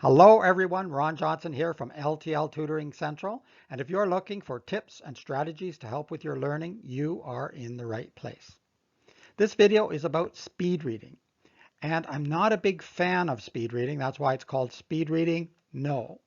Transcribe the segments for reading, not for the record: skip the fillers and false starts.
Hello everyone, Ron Johnson here from L.T.L Tutoring Central. And if you're looking for tips and strategies to help with your learning, you are in the right place. This video is about speed reading. And I'm not a big fan of speed reading. That's why it's called speed reading. No.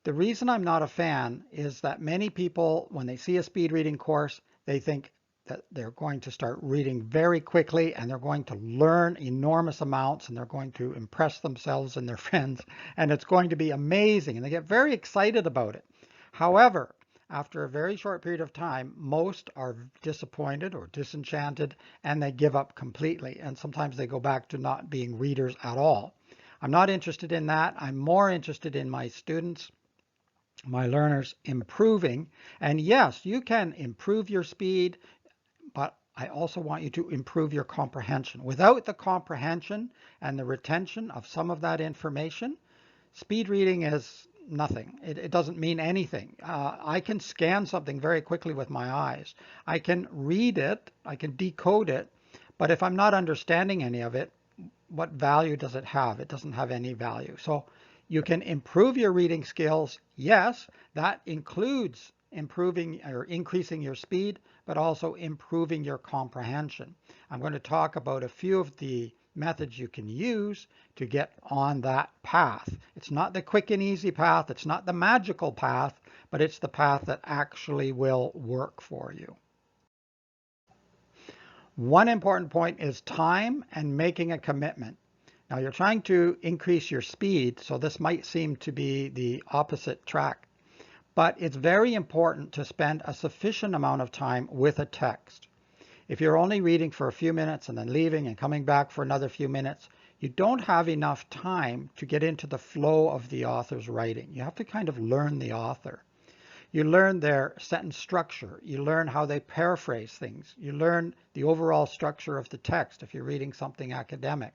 The reason I'm not a fan is that many people, when they see a speed reading course, they think that they're going to start reading very quickly and they're going to learn enormous amounts and they're going to impress themselves and their friends and it's going to be amazing and they get very excited about it. However, after a very short period of time, most are disappointed or disenchanted and they give up completely, and sometimes they go back to not being readers at all. I'm not interested in that. I'm more interested in my students, my learners improving. And yes, you can improve your speed, but I also want you to improve your comprehension. Without the comprehension and the retention of some of that information, speed reading is nothing. It doesn't mean anything. I can scan something very quickly with my eyes. I can read it, I can decode it, but if I'm not understanding any of it, what value does it have? It doesn't have any value. So you can improve your reading skills. Yes, that includes improving or increasing your speed, but also improving your comprehension. I'm going to talk about a few of the methods you can use to get on that path. It's not the quick and easy path. It's not the magical path, but it's the path that actually will work for you. One important point is time and making a commitment. Now you're trying to increase your speed, so this might seem to be the opposite track, but it's very important to spend a sufficient amount of time with a text. If you're only reading for a few minutes and then leaving and coming back for another few minutes, you don't have enough time to get into the flow of the author's writing. You have to kind of learn the author. You learn their sentence structure. You learn how they paraphrase things. You learn the overall structure of the text if you're reading something academic.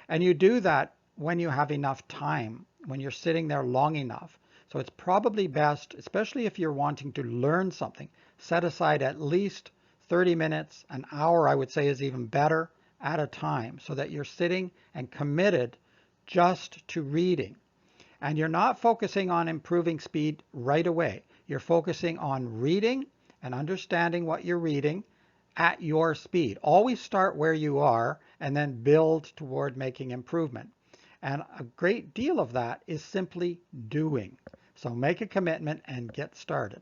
And you do that when you have enough time, when you're sitting there long enough. So it's probably best, especially if you're wanting to learn something, set aside at least 30 minutes, an hour I would say is even better, at a time, so that you're sitting and committed just to reading. And you're not focusing on improving speed right away. You're focusing on reading and understanding what you're reading at your speed. Always start where you are and then build toward making improvement. And a great deal of that is simply doing. So make a commitment and get started.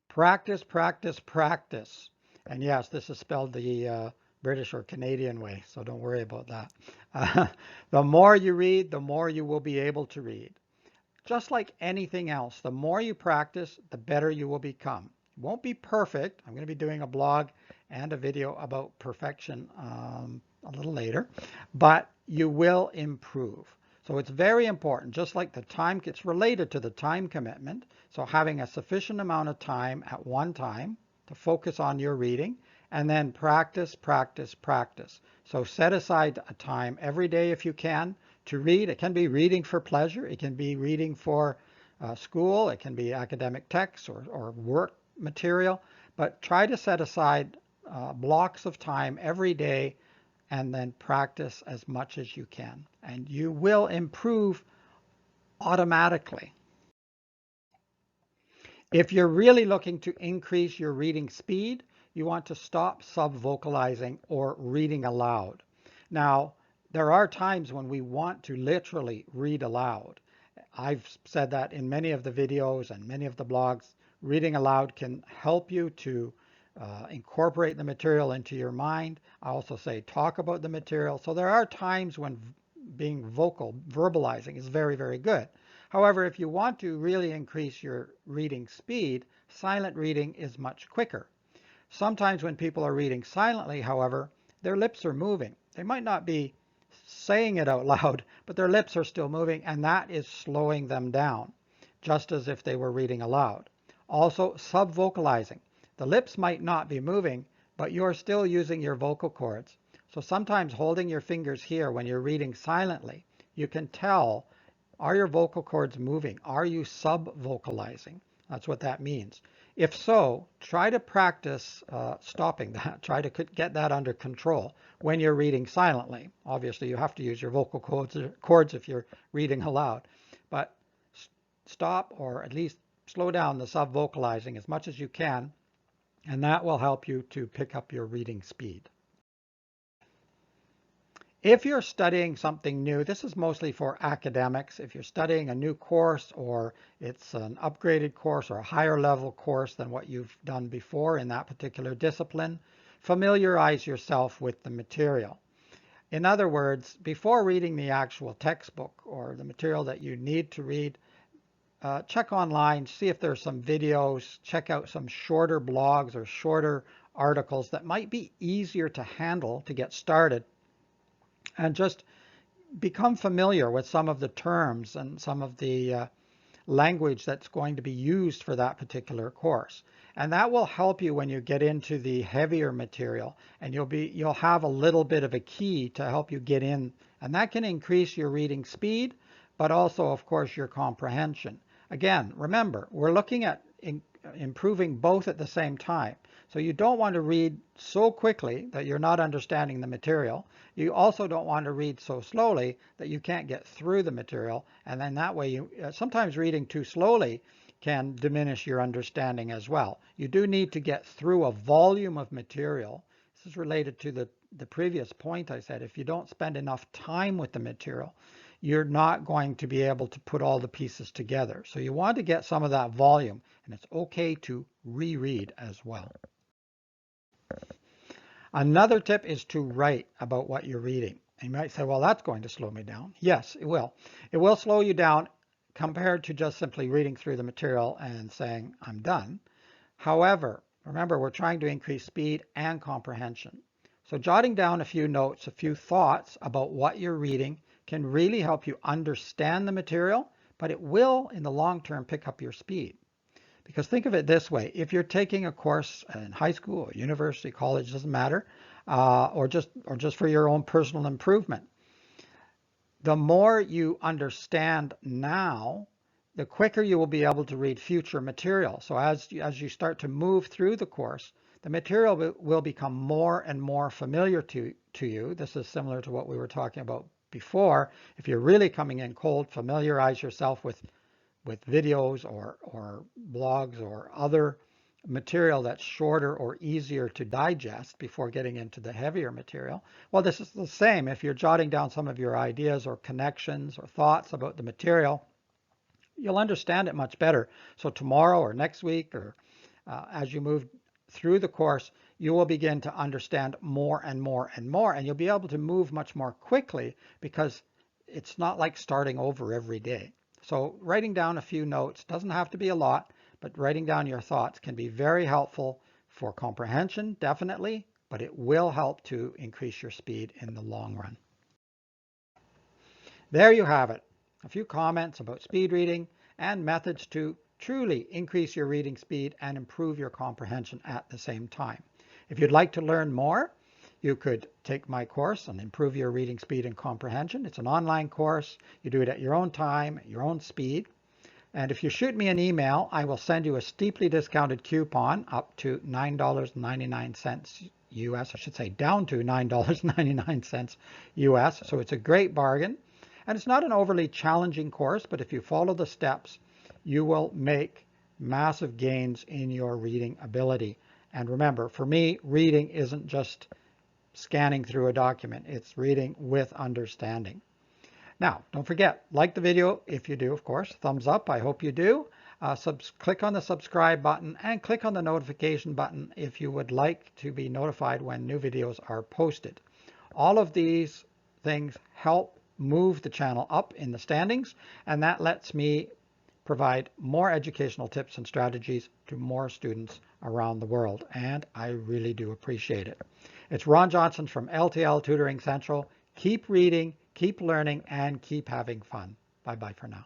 Practice, practice, practice. And yes, this is spelled the British or Canadian way, so don't worry about that. The more you read, the more you will be able to read. Just like anything else, the more you practice, the better you will become. It won't be perfect. I'm going to be doing a blog and a video about perfection a little later, but you will improve. So it's very important, just like the time, it's related to the time commitment. So having a sufficient amount of time at one time to focus on your reading, and then practice, practice, practice. So set aside a time every day if you can to read. It can be reading for pleasure. It can be reading for school. It can be academic texts or work material. But try to set aside blocks of time every day and then practice as much as you can. And you will improve automatically. If you're really looking to increase your reading speed, you want to stop subvocalizing or reading aloud. Now, there are times when we want to literally read aloud. I've said that in many of the videos and many of the blogs. Reading aloud can help you to incorporate the material into your mind. I also say talk about the material. So there are times when being vocal, verbalizing is very, very good. However, if you want to really increase your reading speed, silent reading is much quicker. Sometimes when people are reading silently, however, their lips are moving. They might not be saying it out loud, but their lips are still moving, and that is slowing them down, just as if they were reading aloud. Also, subvocalizing. The lips might not be moving, but you're still using your vocal cords. So sometimes holding your fingers here when you're reading silently, you can tell, are your vocal cords moving? Are you subvocalizing? That's what that means. If so, try to practice stopping that. Try to get that under control when you're reading silently. Obviously, you have to use your vocal cords if you're reading aloud, but stop or at least slow down the subvocalizing as much as you can, and that will help you to pick up your reading speed. If you're studying something new, this is mostly for academics. If you're studying a new course or it's an upgraded course or a higher level course than what you've done before in that particular discipline, familiarize yourself with the material. In other words, before reading the actual textbook or the material that you need to read, check online, see if there's some videos, check out some shorter blogs or shorter articles that might be easier to handle to get started, and just become familiar with some of the terms and some of the language that's going to be used for that particular course. And that will help you when you get into the heavier material, and you'll have a little bit of a key to help you get in, and that can increase your reading speed, but also, of course, your comprehension. Again, remember, we're looking at improving both at the same time. So you don't want to read so quickly that you're not understanding the material. You also don't want to read so slowly that you can't get through the material. And then that way, sometimes reading too slowly can diminish your understanding as well. You do need to get through a volume of material. This is related to the previous point I said. If you don't spend enough time with the material, you're not going to be able to put all the pieces together. So you want to get some of that volume, and it's okay to reread as well. Another tip is to write about what you're reading. And you might say, well, that's going to slow me down. Yes, it will. It will slow you down compared to just simply reading through the material and saying, I'm done. However, remember, we're trying to increase speed and comprehension. So jotting down a few notes, a few thoughts about what you're reading can really help you understand the material, but it will, in the long term, pick up your speed. Because think of it this way, if you're taking a course in high school or university, college, doesn't matter, or just for your own personal improvement, the more you understand now, the quicker you will be able to read future material. So as you start to move through the course, the material will become more and more familiar to you. This is similar to what we were talking about before. If you're really coming in cold, familiarize yourself with videos or blogs or other material that's shorter or easier to digest before getting into the heavier material. Well, this is the same. If you're jotting down some of your ideas or connections or thoughts about the material, you'll understand it much better. So tomorrow or next week or as you move through the course, you will begin to understand more and more and more, and you'll be able to move much more quickly because it's not like starting over every day. So writing down a few notes doesn't have to be a lot, but writing down your thoughts can be very helpful for comprehension, definitely, but it will help to increase your speed in the long run. There you have it. A few comments about speed reading and methods to truly increase your reading speed and improve your comprehension at the same time. If you'd like to learn more, you could take my course on Improve Your Reading Speed and Comprehension. It's an online course. You do it at your own time, at your own speed. And if you shoot me an email, I will send you a steeply discounted coupon up to $9.99 US. I should say down to $9.99 US. So it's a great bargain. And it's not an overly challenging course, but if you follow the steps, you will make massive gains in your reading ability. And remember, for me, reading isn't just scanning through a document. It's reading with understanding. Now, don't forget, like the video if you do, of course. Thumbs up, I hope you do. Click on the subscribe button and click on the notification button if you would like to be notified when new videos are posted. All of these things help move the channel up in the standings, and that lets me provide more educational tips and strategies to more students around the world, and I really do appreciate it. It's Ron Johnson from L.T.L. Tutoring Central. Keep reading, keep learning, and keep having fun. Bye-bye for now.